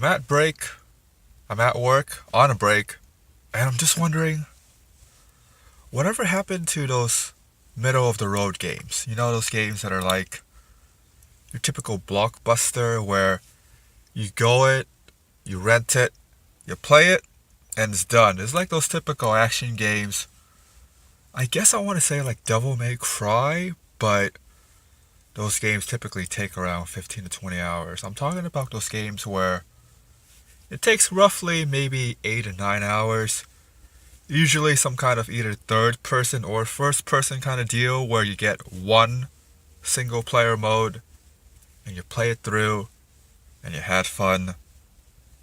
at break, I'm at work, on a break, and I'm just wondering, whatever happened to those middle of the road games? You know, those games that are like your typical blockbuster where you go it, you rent it, you play it, and it's done. It's like those typical action games. I guess I want to say like Devil May Cry, but those games typically take around 15 to 20 hours. I'm talking about those games where it takes roughly maybe 8 to 9 hours. Usually some kind of either third person or first person kind of deal where you get one single player mode and you play it through and you had fun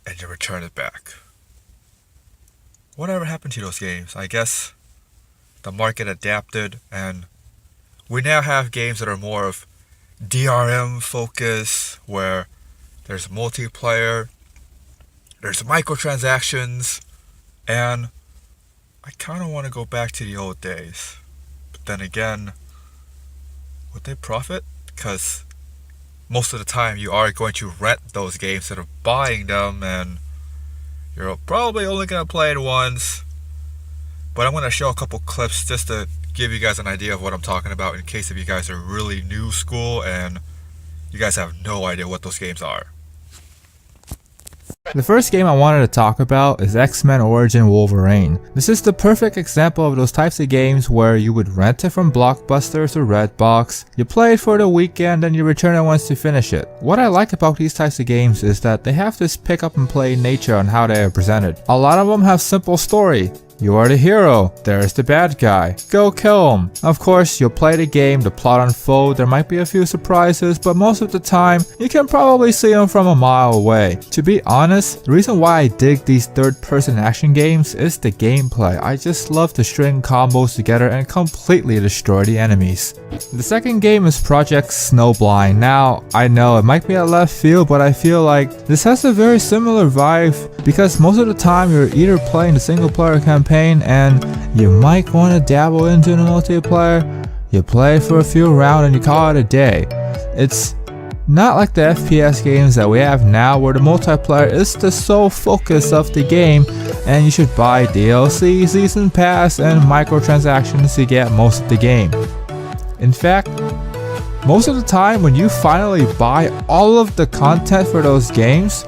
and you return it back. Whatever happened to those games? I guess the market adapted and we now have games that are more of DRM focus where there's multiplayer, there's microtransactions, and I kind of want to go back to the old days. But then again, would they profit? Because most of the time you are going to rent those games instead of buying them, and you're probably only going to play it once. But I'm going to show a couple clips just to give you guys an idea of what I'm talking about in case if you guys are really new school and you guys have no idea what those games are. The first game I wanted to talk about is X-Men Origin Wolverine. This is the perfect example of those types of games where you would rent it from Blockbusters or Redbox, you play it for the weekend and you return it once you finish it. What I like about these types of games is that they have this pick up and play nature on how they are presented. A lot of them have simple story. You are the hero, there's the bad guy, go kill him. Of course, you'll play the game, the plot unfold, there might be a few surprises, but most of the time, you can probably see them from a mile away. To be honest, the reason why I dig these third-person action games is the gameplay. I just love to string combos together and completely destroy the enemies. The second game is Project Snowblind. Now, I know it might be a left field, but I feel like this has a very similar vibe because most of the time you're either playing the single-player campaign and you might want to dabble into the multiplayer, you play for a few rounds and you call it a day. It's not like the FPS games that we have now where the multiplayer is the sole focus of the game and you should buy DLC, season pass, and microtransactions to get most of the game. In fact, most of the time when you finally buy all of the content for those games,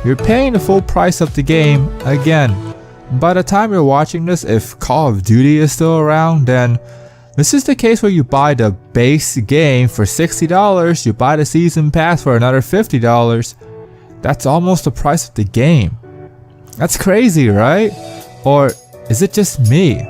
you're paying the full price of the game again. By the time you're watching this, if Call of Duty is still around, then this is the case where you buy the base game for $60, you buy the season pass for another $50. That's almost the price of the game. That's crazy, right? Or is it just me?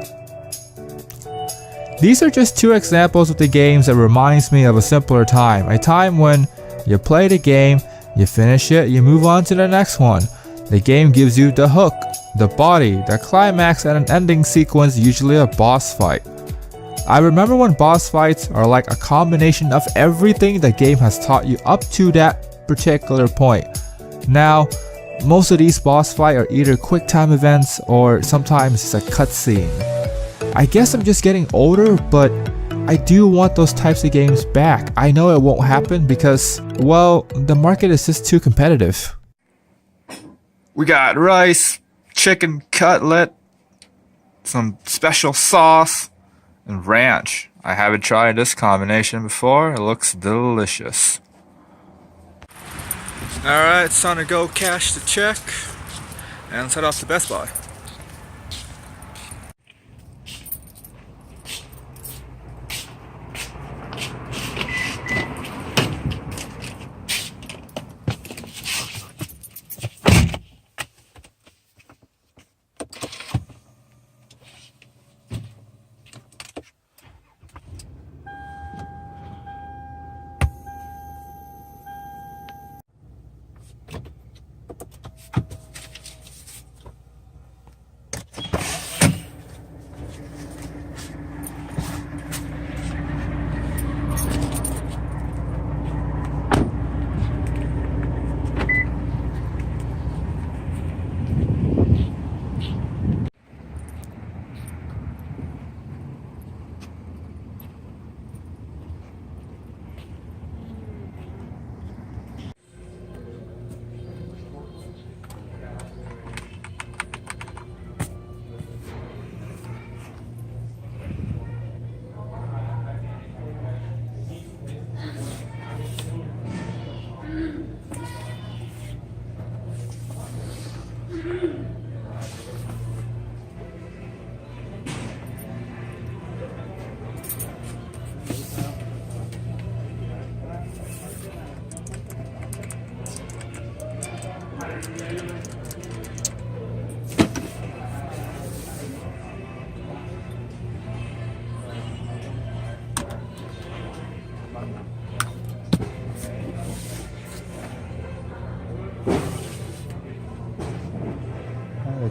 These are just two examples of the games that reminds me of a simpler time. A time when you play the game, you finish it, you move on to the next one. The game gives you the hook, the body, the climax, and an ending sequence, usually a boss fight. I remember when boss fights are like a combination of everything the game has taught you up to that particular point. Now, most of these boss fights are either quick time events or sometimes it's a cutscene. I guess I'm just getting older, but I do want those types of games back. I know it won't happen because, well, the market is just too competitive. We got rice, chicken cutlet, some special sauce, and ranch. I haven't tried this combination before. It looks delicious. Alright, it's time to go cash the check and let's head off to Best Buy.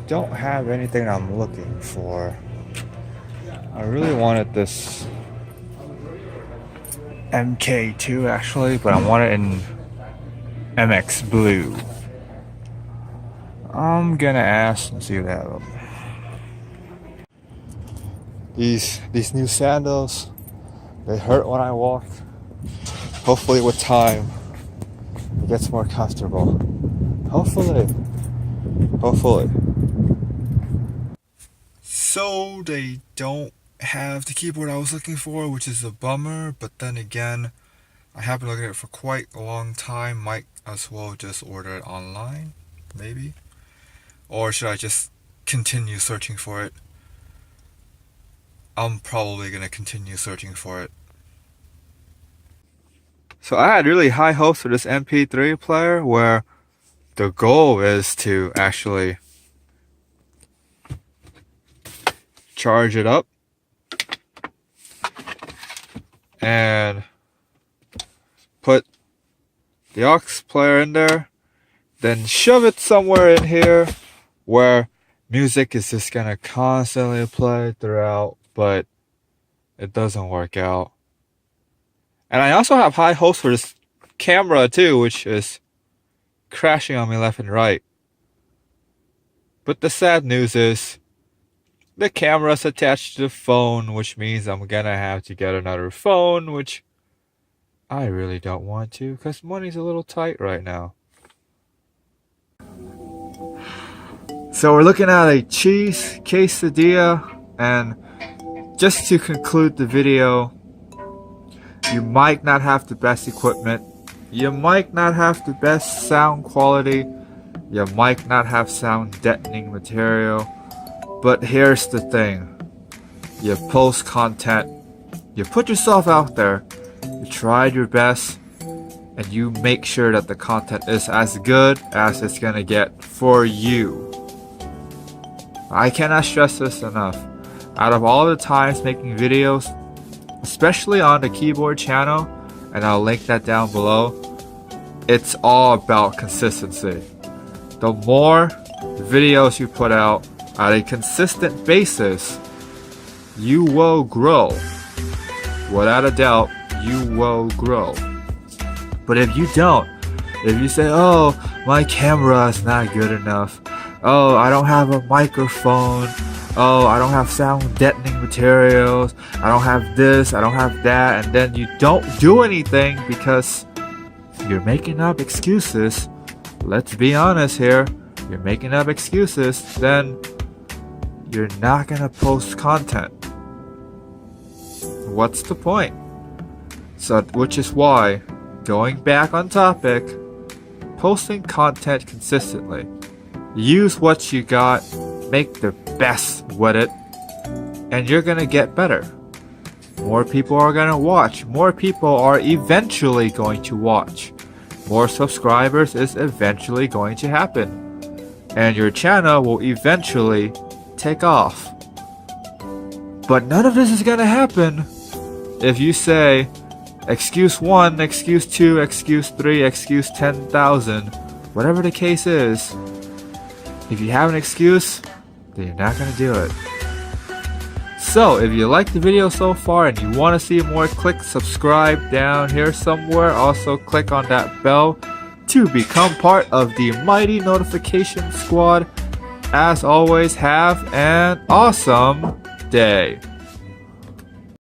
don't have anything I'm looking for. I really wanted this MK2 actually, but I want it in MX Blue. I'm gonna ask and see what they have them. These new sandals, they hurt when I walk. Hopefully with time it gets more comfortable. Hopefully. So they don't have the keyboard I was looking for, which is a bummer, but then again, I have been looking at it for quite a long time. Might as well just order it online, maybe? Or should I just continue searching for it? I'm probably gonna continue searching for it. So I had really high hopes for this MP3 player where the goal is to actually charge it up and put the aux player in there, then shove it somewhere in here where music is just gonna constantly play throughout, but it doesn't work out. And I also have high hopes for this camera too, which is crashing on me left and right. But the sad news is the camera's attached to the phone, which means I'm gonna have to get another phone, which I really don't want to because money's a little tight right now. So we're looking at a cheese quesadilla, and just to conclude the video, you might not have the best equipment, you might not have the best sound quality, you might not have sound deadening material, but here's the thing. You post content, you put yourself out there, you tried your best, and you make sure that the content is as good as it's gonna get for you. I cannot stress this enough. Out of all the times making videos, especially on the keyboard channel, and I'll link that down below, it's all about consistency. The more videos you put out at a consistent basis, you will grow. Without a doubt, you will grow. But if you don't, if you say, oh, my camera is not good enough, oh, I don't have a microphone, oh, I don't have sound deadening materials, I don't have this, I don't have that, and then you don't do anything because you're making up excuses, let's be honest here, you're making up excuses, then you're not gonna post content. What's the point? So, which is why, going back on topic, posting content consistently. Use what you got, make the best with it, and you're gonna get better. More people are gonna watch. More people are eventually going to watch. More subscribers is eventually going to happen. And your channel will eventually take off. But none of this is gonna happen if you say, excuse 1, excuse 2, excuse 3, excuse 10,000, whatever the case is. If you have an excuse, then you're not going to do it. So, if you liked the video so far and you want to see more, click subscribe down here somewhere. Also, click on that bell to become part of the mighty notification squad. As always, have an awesome day.